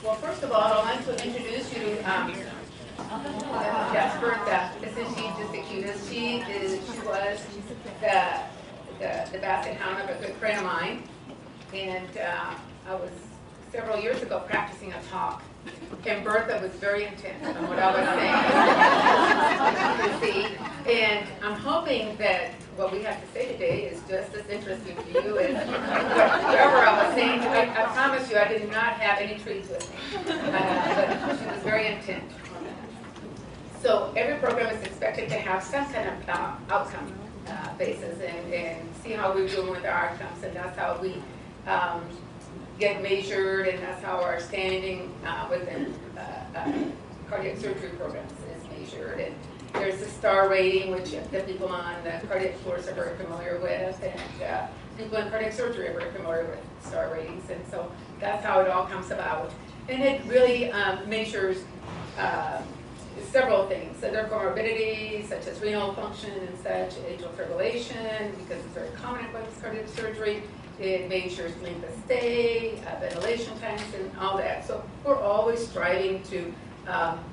Well, first of all, I'd like to introduce you to that's Bertha. Isn't she just the cutest? She was the basset hound of a good friend of mine, and I was several years ago practicing a talk, and Bertha was very intense on what I was saying. You can see, and I'm hoping that what we have to say today is just as interesting to you as whatever I was saying. I promise you, I did not have any trees with me, but she was very intent. So every program is expected to have some kind of outcome basis and see how we're doing with our outcomes, and that's how we get measured, and that's how our standing within cardiac surgery programs is measured. And there's a star rating, which the people on the cardiac floors are very familiar with, and people in cardiac surgery are very familiar with star ratings, and so that's how it all comes about. And it really measures several things. So there are comorbidities such as renal function and such, atrial fibrillation, because it's very common in cardiac surgery. It measures length of stay, ventilation times, and all that. So we're always striving to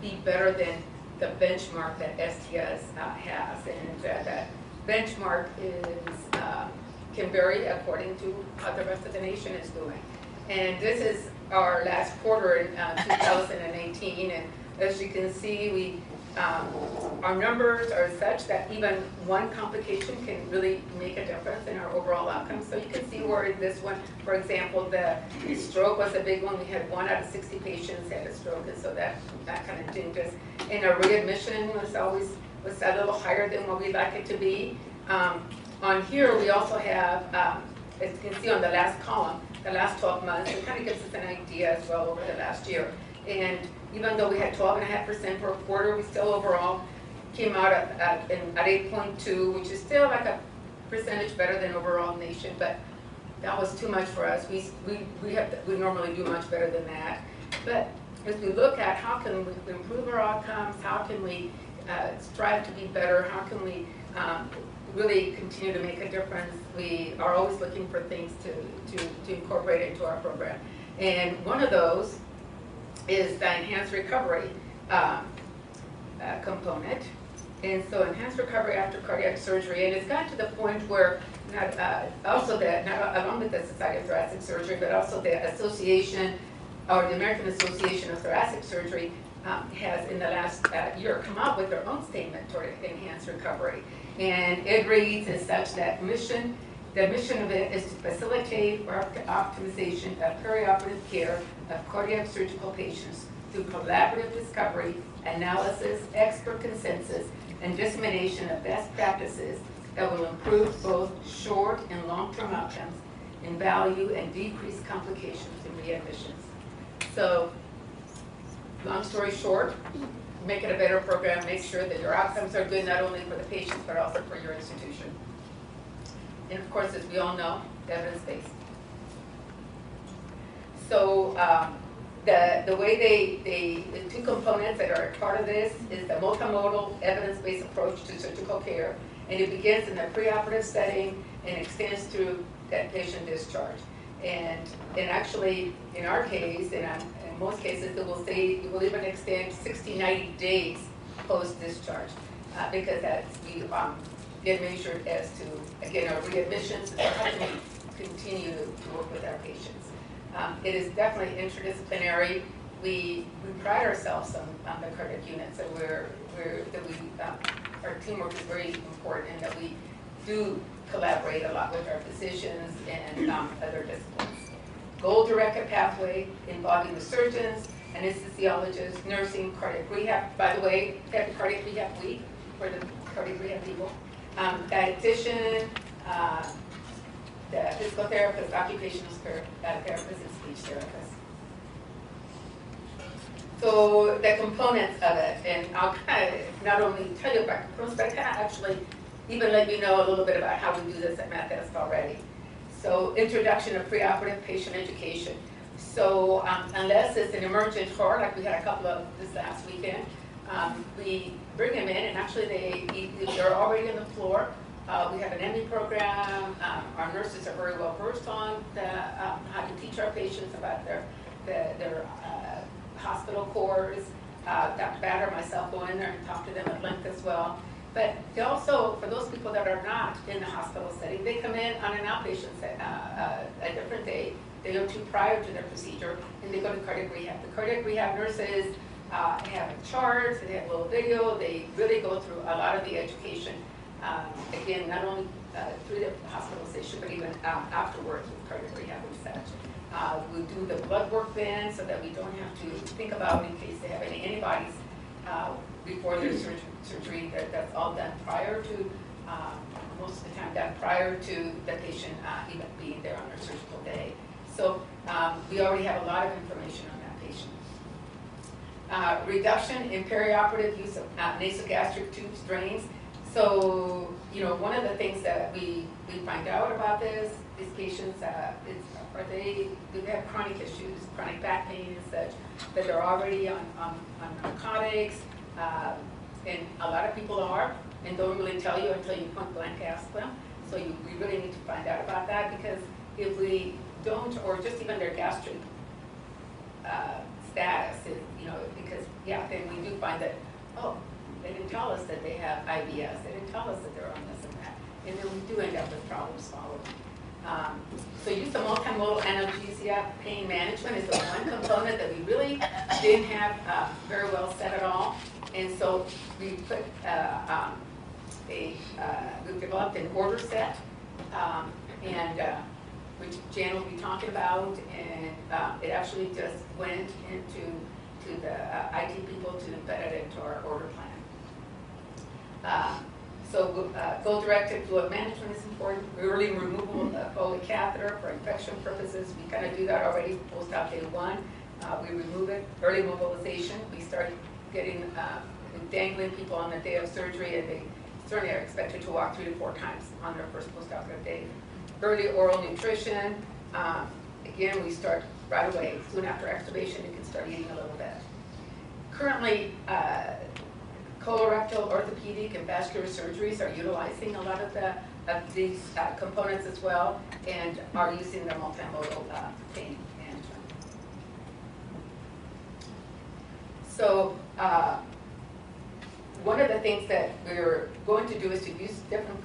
be better than the benchmark that STS has, and that benchmark can vary according to how the rest of the nation is doing. And this is our last quarter in 2018, and as you can see, our numbers are such that even one complication can really make a difference in our overall outcomes. So you can see where in this one, for example, the stroke was a big one. We had 1 out of 60 patients had a stroke, and so that kind of dinged us. And our readmission was a little higher than what we'd like it to be. On here, we also have, as you can see on the last column, the last 12 months. It kind of gives us an idea as well over the last year. And even though we had 12.5% for a quarter, we still overall came out at 8.2, which is still like a percentage better than overall nation, but that was too much for us. We normally do much better than that. But as we look at how can we improve our outcomes, how can we strive to be better, how can we really continue to make a difference, we are always looking for things to incorporate into our program. And one of those is the enhanced recovery component. And so enhanced recovery after cardiac surgery, and it's gotten to the point where not along with the Society of Thoracic Surgery, but also the association, or the American Association of Thoracic Surgery has in the last year come out with their own statement toward enhanced recovery. And it reads as such that the mission of it is to facilitate optimization of perioperative care of cardiac surgical patients through collaborative discovery, analysis, expert consensus, and dissemination of best practices that will improve both short and long-term outcomes in value and decrease complications and readmissions. So, long story short, make it a better program, make sure that your outcomes are good not only for the patients but also for your institution. And of course, as we all know, evidence-based. So the way the two components that are part of this is the multimodal evidence-based approach to surgical care, and it begins in the preoperative setting and extends through that patient discharge. And actually, in our case, in most cases, it will even extend 60, 90 days post-discharge, because we get measured as to, again, our readmissions and how can we continue to work with our patients. It is definitely interdisciplinary. We pride ourselves on the cardiac units, that our teamwork is very important, and that we do collaborate a lot with our physicians and other disciplines. Goal-directed pathway involving the surgeons, anesthesiologists, nursing, cardiac rehab. By the way, we have the cardiac rehab week for the cardiac rehab people. Dietitian, the physical therapist, occupational therapist, and speech therapist. So the components of it, and I'll kind of not only tell you about components, but I kind of actually even let you know a little bit about how we do this at Methodist already. So introduction of preoperative patient education. So unless it's an emergent heart, like we had a couple of this last weekend, we bring them in, and actually they're already on the floor. We have an ME program. Our nurses are very well versed on how to teach our patients about their hospital cores. Dr. Batter and myself go in there and talk to them at length as well. But they also, for those people that are not in the hospital setting, they come in on an outpatient a different day or two prior to their procedure, and they go to cardiac rehab. The cardiac rehab nurses have charts, they have a little video, they really go through a lot of the education. Again, not only through the hospital station, but even afterwards with cardiac rehab and such. We do the blood work then so that we don't have to think about in case they have any antibodies before their surgery. That's all done prior to, most of the time done prior to the patient even being there on their surgical day. So we already have a lot of information on that patient. Reduction in perioperative use of nasogastric tubes, drains. So, one of the things that we find out about these patients, do they have chronic issues, chronic back pain and such, that they're already on narcotics, and a lot of people are, and don't really tell you until you point blank ask them. So we really need to find out about that, because if we don't, or just even their gastric status, because then we do find that, oh, they didn't tell us that they have IBS, they didn't tell us that they're on this and that, and then we do end up with problems following. So use of multimodal analgesia pain management is the one component that we really didn't have very well set at all. And so we put we've developed an order set, which Jan will be talking about, and it actually just went into the IT people to embed it into our order plan. So goal-directed fluid management is important. Early removal of the Foley catheter for infection purposes. We kind of do that already post-op day 1. We remove it. Early mobilization. We start getting dangling people on the day of surgery, and they certainly are expected to walk 3 to 4 times on their first post-operative day. Early oral nutrition. Again, we start right away. Soon after extubation, you can start eating a little bit. Currently, colorectal, orthopedic, and vascular surgeries are utilizing a lot of these components as well, and are using their multimodal pain management. So one of the things that we're going to do is to use different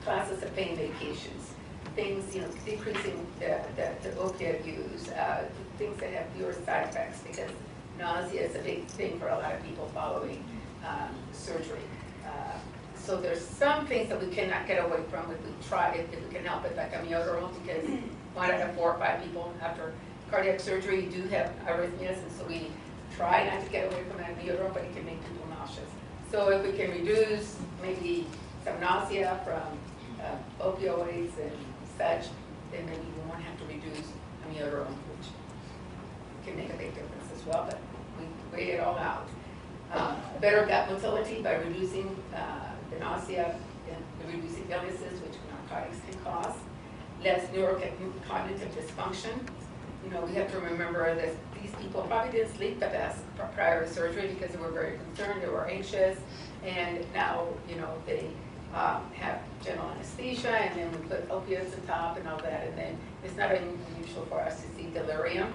classes of pain medications. Things, decreasing the opiate use, things that have fewer side effects, because nausea is a big thing for a lot of people following surgery. So there's some things that we cannot get away from if we try, if we can help it, like amiodarone, because 1 out of 4 or 5 people after cardiac surgery do have arrhythmias, and so we try not to get away from amiodarone, but it can make people nauseous. So if we can reduce maybe some nausea from opioids and such, then maybe we won't have to reduce amiodarone, which can make a big difference as well, but we weigh it all out. Better gut motility by reducing the nausea and reducing illnesses which narcotics can cause. Less neurocognitive dysfunction. We have to remember that these people probably didn't sleep the best prior to surgery because they were very concerned, they were anxious, and now, they have general anesthesia, and then we put opiates on top and all that, and then it's not unusual for us to see delirium.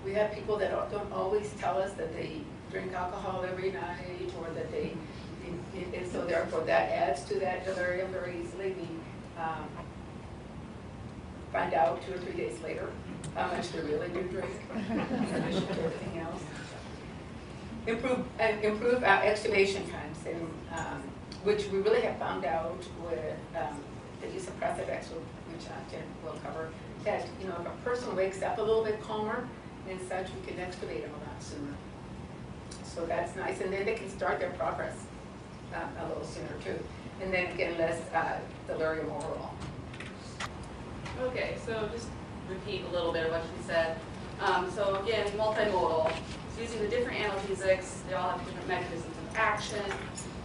We have people that don't always tell us that they drink alcohol every night, or that and so therefore that adds to that delirium very easily. We find out 2 or 3 days later how much they really do drink, in addition to everything else. Improve extubation times, and which we really have found out with the use of Precedex, which Jen will cover, that if a person wakes up a little bit calmer and such, we can extubate them a lot sooner. So that's nice, and then they can start their progress a little sooner too. And then again, less delirium overall. Okay, so just repeat a little bit of what she said. So again, multimodal. So using the different analgesics, they all have different mechanisms of action.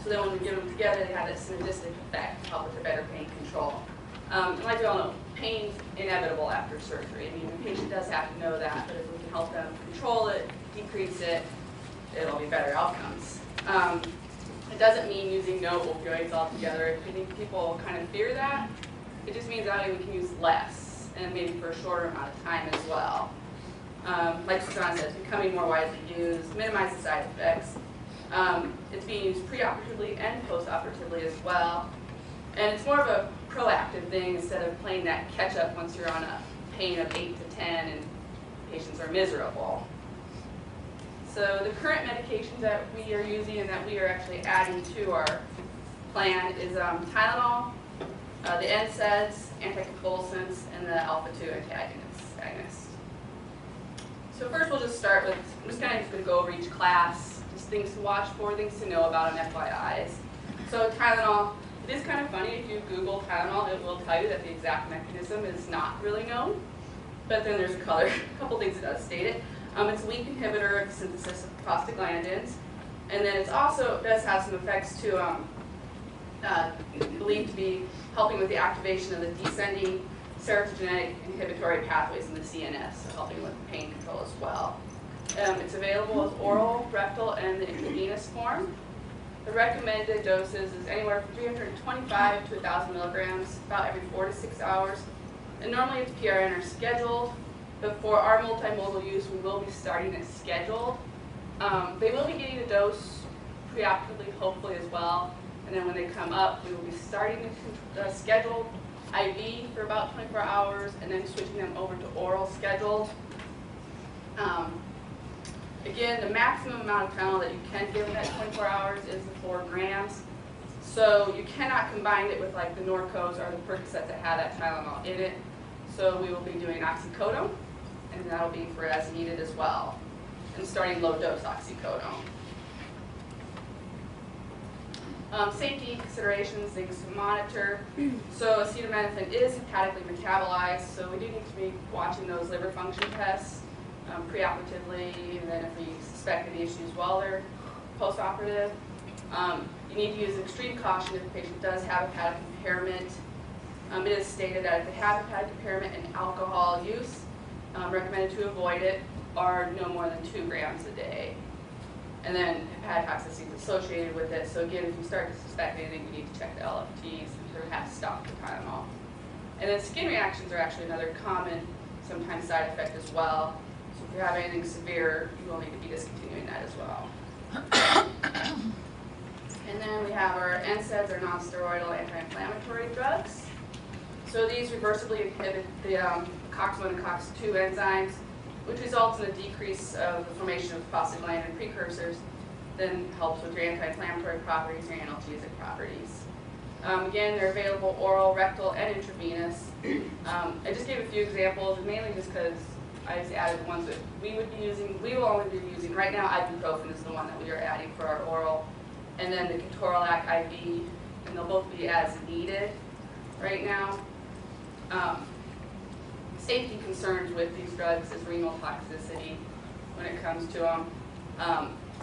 So then when we get them together, they have that synergistic effect to help with the better pain control. And like we all know, pain's inevitable after surgery. I mean, the patient does have to know that, but if we can help them control it, decrease it, it'll be better outcomes. It doesn't mean using no opioids altogether. I think people kind of fear that. It just means that we can use less, and maybe for a shorter amount of time as well. Like Susanna said, it's becoming more widely used, minimizes side effects. It's being used preoperatively and postoperatively as well. And it's more of a proactive thing instead of playing that catch up once you're on a pain of 8 to 10 and patients are miserable. So the current medications that we are using and that we are actually adding to our plan is Tylenol, the NSAIDs, anticonvulsants, and the alpha-2 antagonists. So first we'll just start with, I'm just kind of going to go over each class, just things to watch for, things to know about, and FYIs. So Tylenol, it is kind of funny, if you Google Tylenol, it will tell you that the exact mechanism is not really known, but then there's a couple things it does state it. It's a weak inhibitor of the synthesis of prostaglandins, and then it also does have some effects to believed to be helping with the activation of the descending serotonergic inhibitory pathways in the CNS, so helping with pain control as well. It's available as oral, rectal, and the intravenous form. The recommended doses is anywhere from 325 to 1,000 milligrams, about every 4 to 6 hours. And normally if PRN are scheduled, but for our multimodal use, we will be starting it scheduled. They will be getting a dose preoperatively, hopefully as well. And then when they come up, we will be starting the scheduled IV for about 24 hours and then switching them over to oral scheduled. Again, the maximum amount of Tylenol that you can give in that 24 hours is the 4 grams. So you cannot combine it with like the Norcos or the Percocet that have that Tylenol in it. So we will be doing oxycodone, and that will be for as needed as well. And starting low dose oxycodone. Safety considerations, things to monitor. So acetaminophen is hepatically metabolized, so we do need to be watching those liver function tests preoperatively, and then if we suspect any issues while they're postoperative. You need to use extreme caution if the patient does have hepatic impairment. It is stated that if they have hepatic impairment and alcohol use, recommended to avoid it, are no more than 2 grams a day. And then hepatic toxicity is associated with it. So again, if you start to suspect anything, you need to check the LFTs and have to stop the Tylenol. And then skin reactions are actually another common, sometimes side effect as well. So if you have anything severe, you will need to be discontinuing that as well. And then we have our NSAIDs, or non-steroidal anti-inflammatory drugs. So these reversibly inhibit the COX-1 and COX-2 enzymes, which results in a decrease of the formation of prostaglandin precursors, then helps with your anti-inflammatory properties and your analgesic properties. Again, they're available oral, rectal, and intravenous. I just gave a few examples, mainly just because I just added the ones that we would be using. We will only be using, right now, ibuprofen is the one that we are adding for our oral, and then the ketorolac IV, and they'll both be as needed right now. Safety concerns with these drugs is renal toxicity when it comes to them.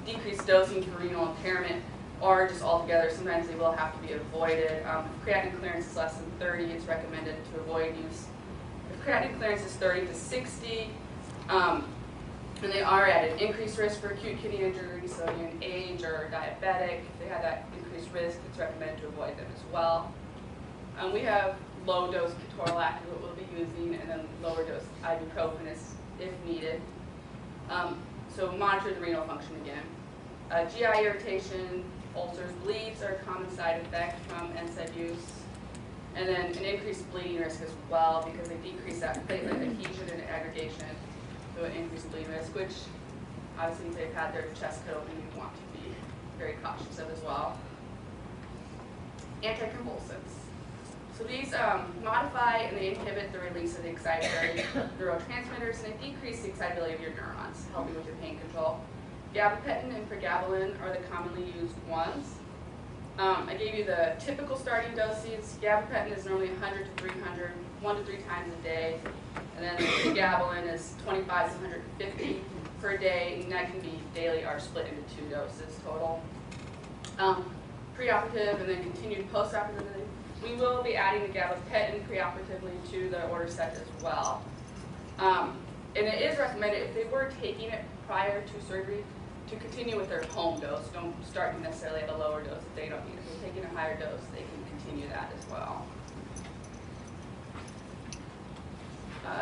Decreased dosing for renal impairment, or just altogether, sometimes they will have to be avoided. If creatinine clearance is less than 30, it's recommended to avoid use. If creatinine clearance is 30 to 60, and they are at an increased risk for acute kidney injury, so in age or diabetic, if they have that increased risk, it's recommended to avoid them as well. We have low dose ketorolac is what we'll be using, and then lower dose ibuprofen if needed. So monitor the renal function again. GI irritation, ulcers, bleeds are a common side effect from NSAID use. And then an increased bleeding risk as well, because they decrease that platelet adhesion and aggregation, so an increased bleeding risk, which obviously if they've had their chest cut open, you want to be very cautious of as well. Anticonvulsants. So these modify and they inhibit the release of the excitatory neurotransmitters, and they decrease the excitability of your neurons, helping with your pain control. Gabapentin and pregabalin are the commonly used ones. I gave you the typical starting doses. Gabapentin is normally 100 to 300, 1 to 3 times a day. And then pregabalin is 25 to 150 per day, and that can be daily or split into 2 doses total. Preoperative and then continued postoperatively. We will be adding the gabapentin preoperatively to the order set as well. And it is recommended if they were taking it prior to surgery to continue with their home dose. Don't start necessarily at a lower dose if they don't need it. If they're taking a higher dose, they can continue that as well.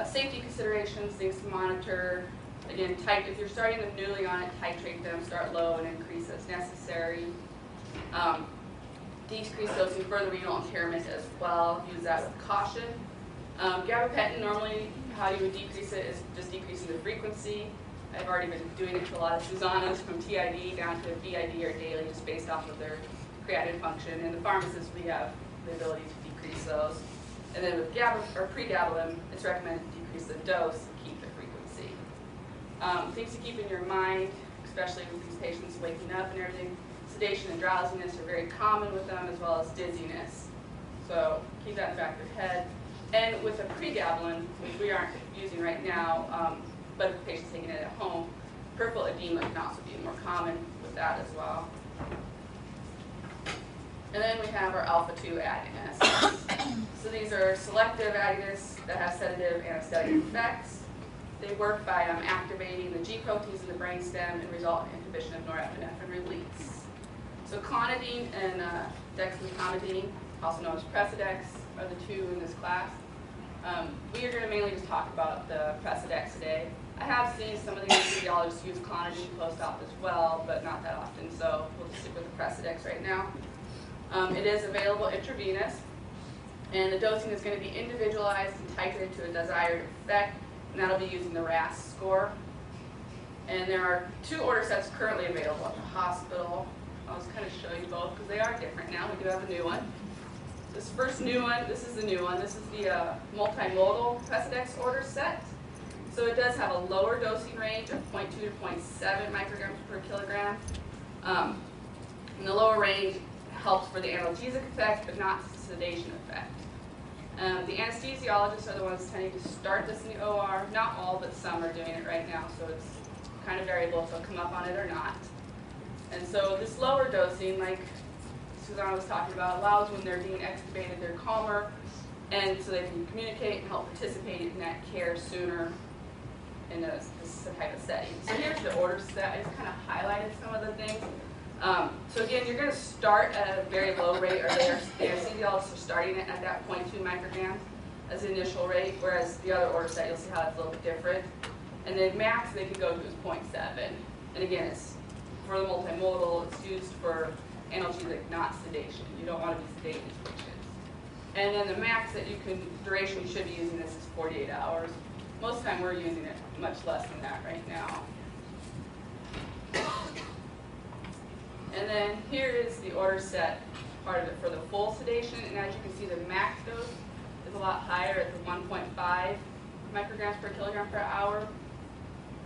Safety considerations, things to monitor. Again, if you're starting them newly on it, titrate them, start low and increase as necessary. Decrease dosing for the renal impairment as well. Use that with caution. Gabapentin, normally how you would decrease it is just decreasing the frequency. I've already been doing it for a lot of Susanas from TID down to BID or daily, just based off of their creatinine function. And the pharmacists, we have the ability to decrease those. And then with pregabalin, it's recommended to decrease the dose and keep the frequency. Things to keep in your mind, especially with these patients waking up and everything, sedation and drowsiness are very common with them, as well as dizziness. So keep that in the back of your head. And with a pregabalin, which we aren't using right now, but if the patient's taking it at home, peripheral edema can also be more common with that as well. And then we have our alpha-2 agonists. So these are selective agonists that have sedative anesthetic effects. They work by activating the G proteins in the brainstem and result in inhibition of norepinephrine release. So clonidine and dexmedetomidine, also known as Precedex, are the two in this class. We are going to mainly just talk about the Precedex today. I have seen some of the anesthesiologists use clonidine post-op as well, but not that often, so we'll just stick with the Precedex right now. It is available intravenous, and the dosing is going to be individualized and titrated to a desired effect, and that'll be using the RASS score. And there are 2 order sets currently available at the hospital. I'll just kind of show you both because they are different now. We do have a new one. This first new one, this is the new one. This is the multimodal Precedex order set. So it does have a lower dosing range of 0.2 to 0.7 micrograms per kilogram. And the lower range helps for the analgesic effect, but not sedation effect. The anesthesiologists are the ones tending to start this in the OR. Not all, but some are doing it right now, so it's kind of variable if they'll come up on it or not. And so this lower dosing, like Susanna was talking about, allows when they're being extubated, they're calmer, and so they can communicate and help participate in that care sooner in this type of setting. So here's the order set. I just kind of highlighted some of the things. So again, you're going to start at a very low rate, or the anesthesiologists are starting it at that 0.2 micrograms as the initial rate, whereas the other order set, you'll see how it's a little bit different. And then max they could go to is 0.7. And again, it's for the multimodal, it's used for analgesic, not sedation. You don't want to be sedating these patients. And then the max that duration you should be using this is 48 hours. Most of the time we're using it much less than that right now. And then here is the order set part of it for the full sedation. And as you can see, the max dose is a lot higher at the 1.5 micrograms per kilogram per hour.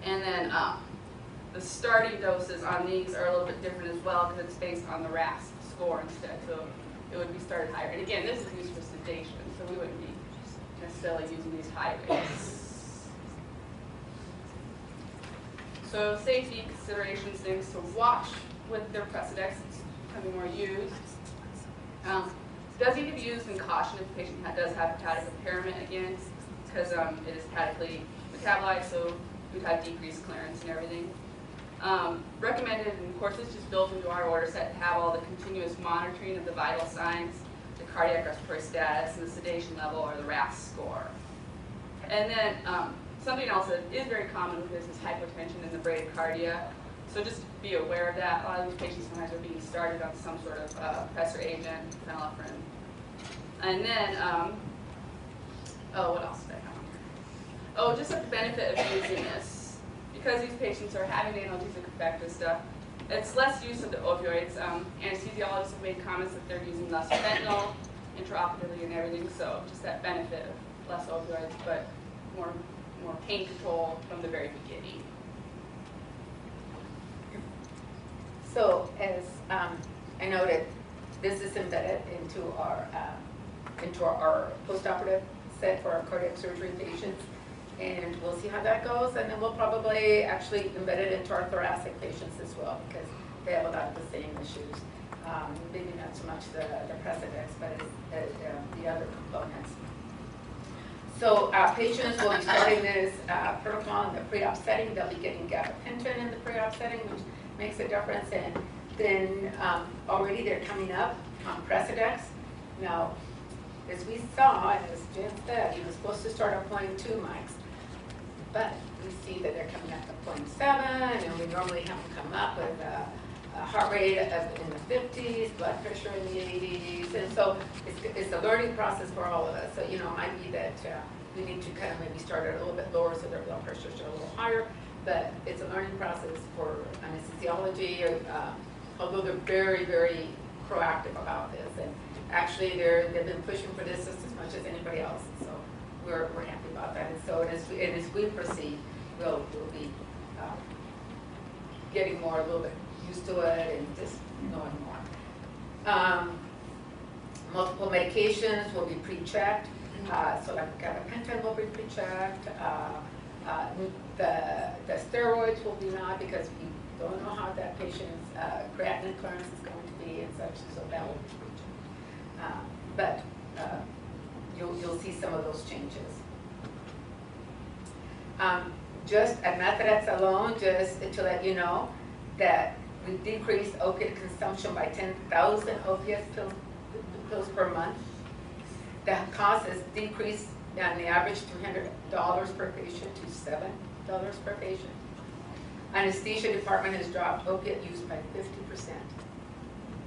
And then the starting doses on these are a little bit different as well because it's based on the RASS score instead. So it would be started higher. And again, this is used for sedation, so we wouldn't be necessarily using these high rates. So safety considerations, things to watch with their Precedex, it's becoming more used. Does need to be used in caution if the patient does have hepatic impairment again, because it is hepatically metabolized, so we've had decreased clearance and everything. Recommended, and of course it's just built into our order set, to have all the continuous monitoring of the vital signs, the cardiac respiratory status, and the sedation level, or the RASS score. And then something else that is very common with this is hypotension in the bradycardia. So just be aware of that. A lot of these patients sometimes are being started on some sort of pressor agent, phenylephrine. And then, what else did I have on here? Oh, just the benefit of using this. Because these patients are having the analgesic effect and stuff, it's less use of the opioids. Anesthesiologists have made comments that they're using less fentanyl intraoperatively and everything, so just that benefit of less opioids, but more pain control from the very beginning. So as I noted, this is embedded into our postoperative set for our cardiac surgery patients, and we'll see how that goes. And then we'll probably actually embed it into our thoracic patients as well, because they have a lot of the same issues. Maybe not so much the Precedex, but the other components. So patients will be starting this protocol in the pre-op setting. They'll be getting gabapentin in the pre-op setting, which makes a difference. And then already they're coming up on Precedex. Now, as we saw, as Jim said, he was supposed to start at 0.2 mics, but we see that they're coming up to 0.7, and we normally have them come up with a heart rate in the 50s, blood pressure in the 80s, and so it's a learning process for all of us. So, it might be that we need to kind of maybe start it a little bit lower so their blood pressures are a little higher, but it's a learning process for anesthesiology, although they're very, very proactive about this. And actually, they've been pushing for this just as much as anybody else. So we're happy about that. And so as we proceed, we'll be getting a little bit used to it and just knowing more. Multiple medications will be pre-checked. So like gabapentin will be pre-checked. The steroids will be not, because we don't know how that patient's creatinine clearance is going to be and such, so that will be pre-checked. But you'll see some of those changes. Just at Methodex alone, just to let you know that we decreased opiate consumption by 10,000 opiate pills per month. The cost has decreased on the average $300 per patient to $7 per patient. Anesthesia department has dropped opiate use by 50%.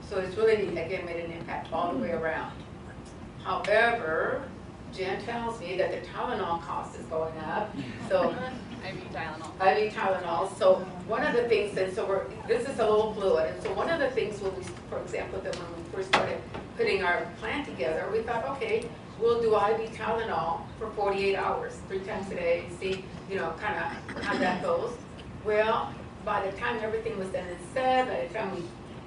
So it's really, again, made an impact all the way around. However, Jen tells me that the Tylenol cost is going up. So IV Tylenol. So one of the things, and so this is a little fluid, and so one of the things when we, for example, that when we first started putting our plan together, we thought, okay, we'll do IV Tylenol for 48 hours, 3 times a day, see, kind of how that goes. Well, by the time everything was done and said, by the time we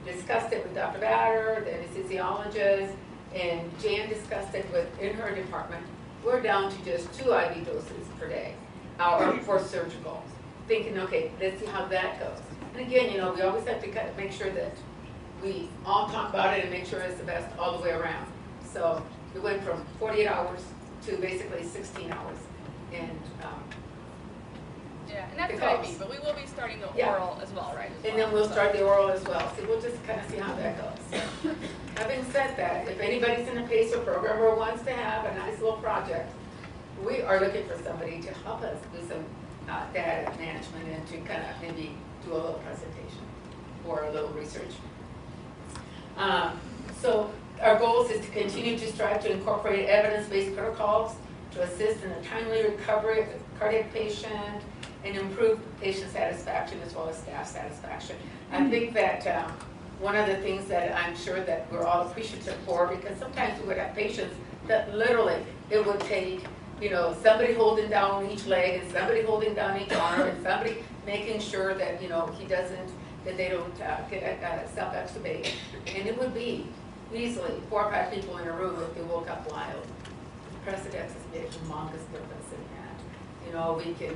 discussed it with Dr. Batter, the anesthesiologist, and Jan discussed it in her department, we're down to just 2 IV doses per day, or for surgical. Thinking, okay, let's see how that goes. And again, we always have to kind of make sure that we all talk about it and make sure it's the best all the way around. So we went from 48 hours to basically 16 hours. And yeah, and that's IV, but we will be starting the oral as well, right? And then we'll start the oral as well. So we'll just kind of see how that goes. Having said that, if anybody's in a PACER program or wants to have a nice little project, we are looking for somebody to help us do some data management and to kind of maybe do a little presentation or a little research. So our goals is to continue to strive to incorporate evidence-based protocols to assist in the timely recovery of the cardiac patient and improve patient satisfaction as well as staff satisfaction. I think that one of the things that I'm sure that we're all appreciative for, because sometimes we would have patients that literally it would take, somebody holding down each leg and somebody holding down each arm and somebody making sure that, that they don't get self-extubate. And it would be easily 4 or 5 people in a room if they woke up wild. Precedex has made a humongous difference in that.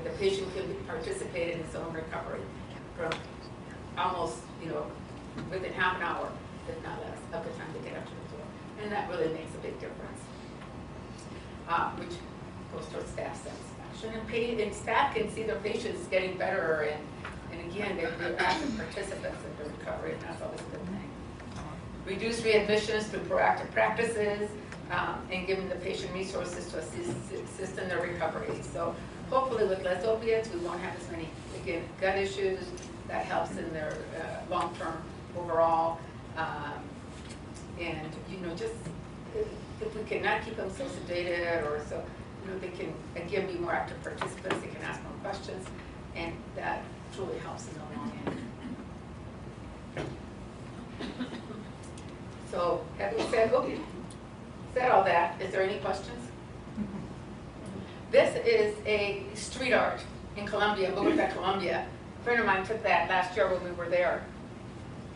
The patient can participate in his own recovery from almost, within half an hour, if not less, of the time they get up to the floor. And that really makes a big difference, which goes towards staff satisfaction. And staff can see their patients getting better, and again, they're active participants in the recovery, and that's always a good thing. Reduce readmissions through proactive practices, and giving the patient resources to assist in their recovery. So hopefully with less opiates, we won't have as many, again, gut issues. That helps in their long-term overall. And, just if we cannot keep them so sedated or so, they can, again, be more active participants. They can ask more questions, and that truly helps in the long end. So having said all that, is there any questions? This is a street art in Colombia, Bogota, Colombia. A friend of mine took that last year when we were there.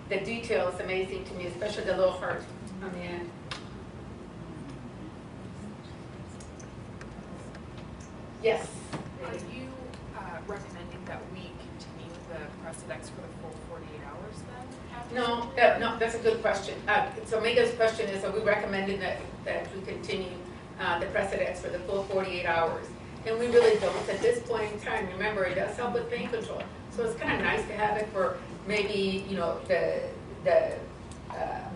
The detail is amazing to me, especially the little heart on the end. Yes? Are you recommending that we continue the Precedex for the full 48 hours then? No, that's a good question. So Mega's question is, are we recommending that we continue the Precedex for the full 48 hours? And we really don't at this point in time. Remember, it does help with pain control. So it's kind of nice to have it for maybe, the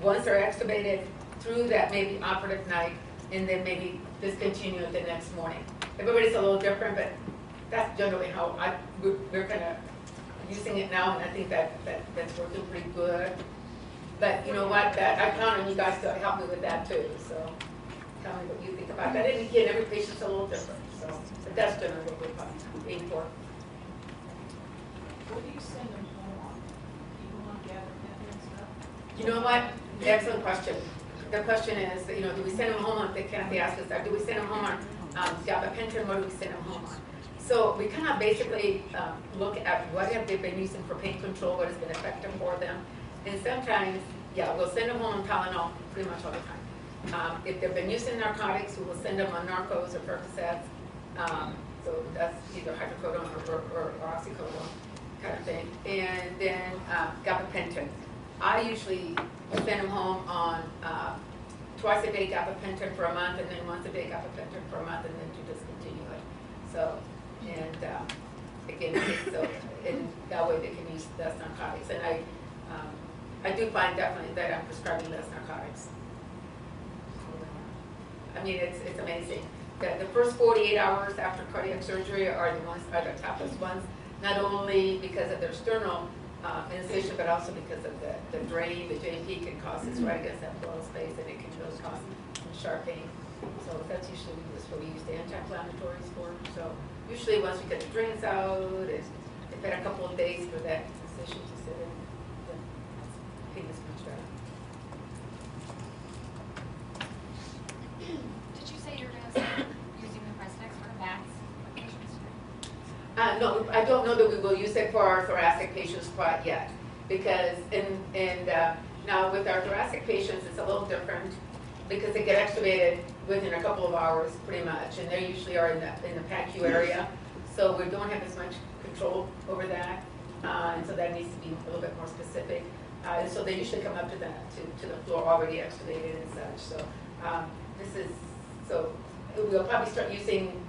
once they're extubated through that maybe operative night, and then maybe discontinue it the next morning. Everybody's a little different, but that's generally how we're kind of using it now, and I think that's working pretty good. But you know what, I count on you guys to help me with that too, so tell me what you think about that. And again, every patient's a little different, so, but that's generally what we're probably aiming for. What do you send them home on? People on gabapentin and stuff? You know what, excellent question. The question is, you know, do we send them home on, Kathy asked us that, do we send them home on gabapentin, or do we send them home on? So we kind of basically look at what have they been using for pain control, what has been effective for them. And sometimes, yeah, we'll send them home on Tylenol pretty much all the time. If they've been using narcotics, we will send them on Narcos or Percocets. So that's either hydrocodone or oxycodone kind of thing. And then gabapentin. I usually send them home on twice a day gabapentin for a month, and then once a day gabapentin for a month, and then to discontinue it. So, and again, so in that way they can use less narcotics. And I do find definitely that I'm prescribing less narcotics. I mean, it's amazing. The first 48 hours after cardiac surgery are the toughest ones, not only because of their sternal incision, but also because of the drain. The JP can cause this right against that pleural space, and it can really cause some sharp pain. So that's usually what we use the anti-inflammatories for. So usually once we get the drains out, and it's been a couple of days for that incision to sit in, then pain is much better. Did you say you're going to start using the Precedex for backs patients? No, I don't know that we will use it for our thoracic patients quite yet, because now with our thoracic patients it's a little different because they get extubated within a couple of hours pretty much, and they usually are in the PACU area, so we don't have as much control over that, and so that needs to be a little bit more specific. And so they usually come up to the floor already extubated and such. So we'll probably start using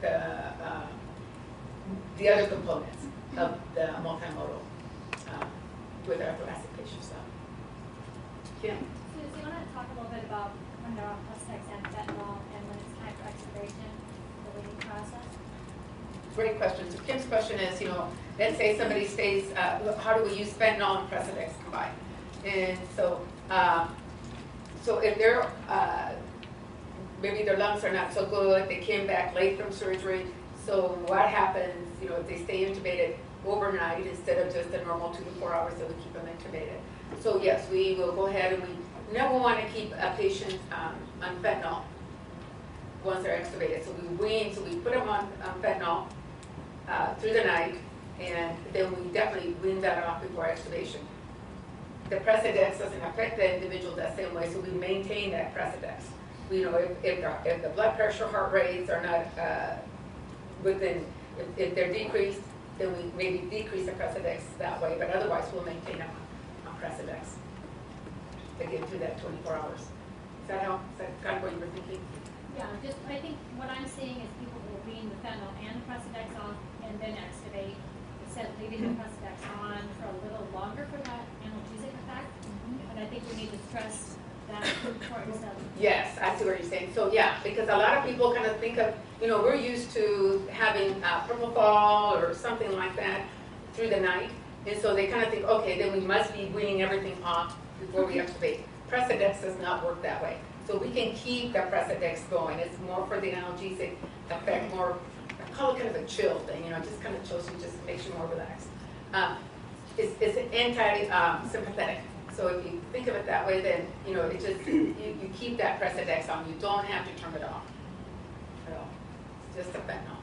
the other components of the multimodal with our thoracic patients. Kim? So do you want to talk a little bit about when they're on Precedex and fentanyl and when it's time for extubation, the waiting process? Great question. So Kim's question is, you know, let's say somebody stays, how do we use fentanyl and Precedex combined? And so, so if they're, maybe their lungs are not so good, they came back late from surgery, so what happens, you know, if they stay intubated overnight instead of just the normal 2 to 4 hours that we keep them intubated? So yes, we will go ahead and we never want to keep a patient on fentanyl once they're extubated. So we put them on fentanyl through the night, and then we definitely wean that off before extubation. The Precedex doesn't affect the individual that same way, so we maintain that Precedex. You know, if the blood pressure, heart rates are not if they're decreased, then we maybe decrease the Precedex that way, but otherwise we'll maintain them on Precedex again through that 24 hours. Is that kind of what you were thinking? Yeah, I think what I'm seeing is people will wean the fentanyl and Precedex off and then extubate instead of leaving the Precedex on for a little longer for that analgesic effect. But I think we need to stress that importance of. Yes, I see what you're saying. So yeah, because a lot of people kind of think of, you know, we're used to having propofol or something like that through the night, and so they kind of think, okay, then we must be weaning everything off before we extubate. Precedex does not work that way. So we can keep the Precedex going. It's more for the analgesic effect, more, I call it kind of a chill thing, you know, just kind of chills you, just makes you more relaxed. It's an anti-sympathetic. So if you think of it that way, then, you know, it just, you keep that Precedex on. You don't have to turn it off at all. It's just a fentanyl.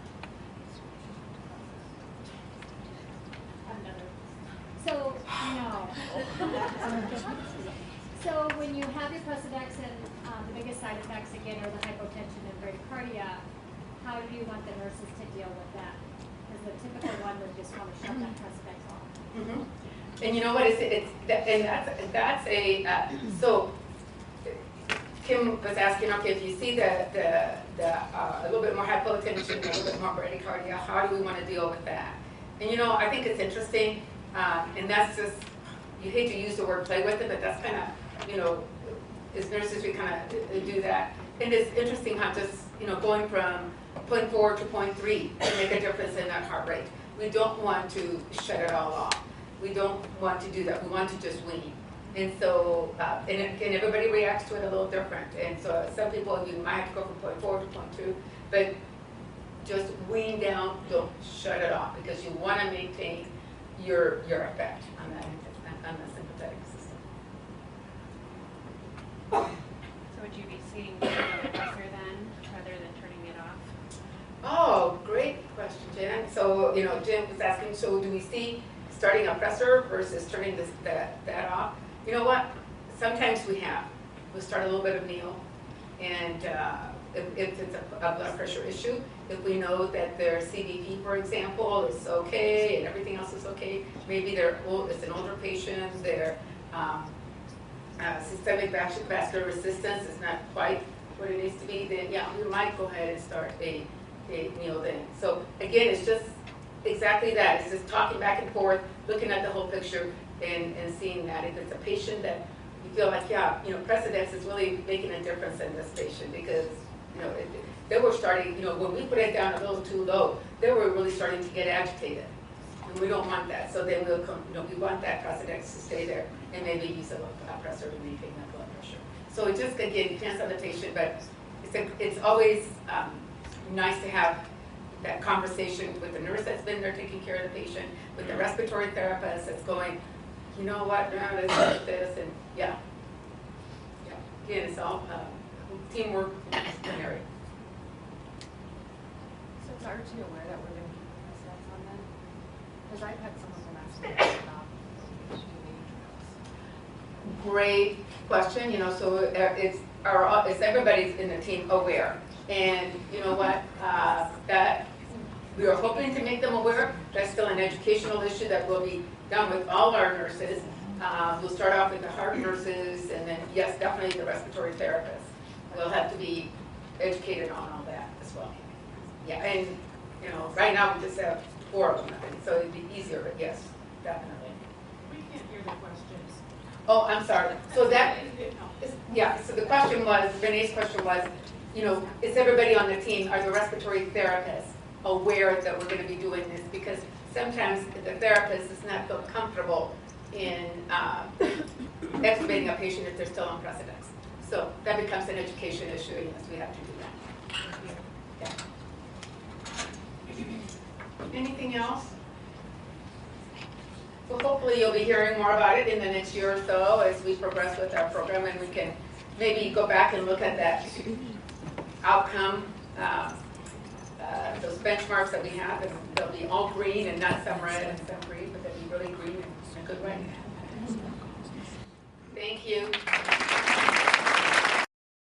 So, no. So when you have your Precedex and the biggest side effects again are the hypotension and bradycardia, how do you want the nurses to deal with that? Because the typical one would just want to shut that Precedex off. Mm-hmm. And you know what? That's a so. Kim was asking, okay, if you see a little bit more hypotension, a little bit more bradycardia, how do we want to deal with that? And you know, I think it's interesting, and that's just, you hate to use the word play with it, but that's kind of, you know, as nurses we kind of do that. And it's interesting how just, you know, going from 0.4 to 0.3 to make a difference in that heart rate. We don't want to shut it all off. We don't want to do that. We want to just wean. And so, and everybody reacts to it a little different. And so some people, you might have to go from 0.4 to 0.2, but just wean down, don't shut it off, because you want to maintain your effect on the sympathetic system. So would you be seeing the pressor then, rather than turning it off? Oh, great question, Jen. So, Jim was asking, so do we see starting a pressor versus turning that off? You know what? Sometimes we have. We'll start a little bit of Neil, and if it's a blood pressure issue, if we know that their CVP, for example, is okay and everything else is okay, maybe it's an older patient, their systemic vascular resistance is not quite what it needs to be, then yeah, we might go ahead and start a Neil then. So again, it's just exactly that. It's just talking back and forth, looking at the whole picture and seeing that. If it's a patient that you feel like, yeah, Precedex is really making a difference in this patient, because they were starting, when we put it down a little too low, they were really starting to get agitated. And we don't want that. So then we'll come, we want that Precedex to stay there and maybe use a pressor to maintain that blood pressure. So it just, again, depends on the patient, but it's always nice to have that conversation with the nurse that's been there taking care of the patient, with the respiratory therapist that's going, you know what, now let's look at this, and yeah. Again, it's all teamwork disciplinary. So is RT aware that we're going to keep Precedex on then? Because I've had someone from ask me about Great question. So it's everybody's in the team aware, and you know what? That we are hoping to make them aware. That's still an educational issue that will be done with all our nurses. We'll start off with the heart nurses, and then yes, definitely the respiratory therapists. We'll have to be educated on all that as well. Yeah, and right now we just have 4 of them, so it'd be easier. But yes, definitely. We can't hear the questions. Oh, I'm sorry. So so the question was, Renee's question was, is everybody on the team, are the respiratory therapists aware that we're going to be doing this? Because sometimes the therapist does not feel comfortable in extubating a patient if they're still on Precedex. So that becomes an education issue, and yes, we have to do that. Yeah. Anything else? Well, hopefully you'll be hearing more about it in the next year or so as we progress with our program, and we can maybe go back and look at that outcome, those benchmarks that we have, and they'll be all green and not some red and some green, but they'll be really green and good right now. Thank you.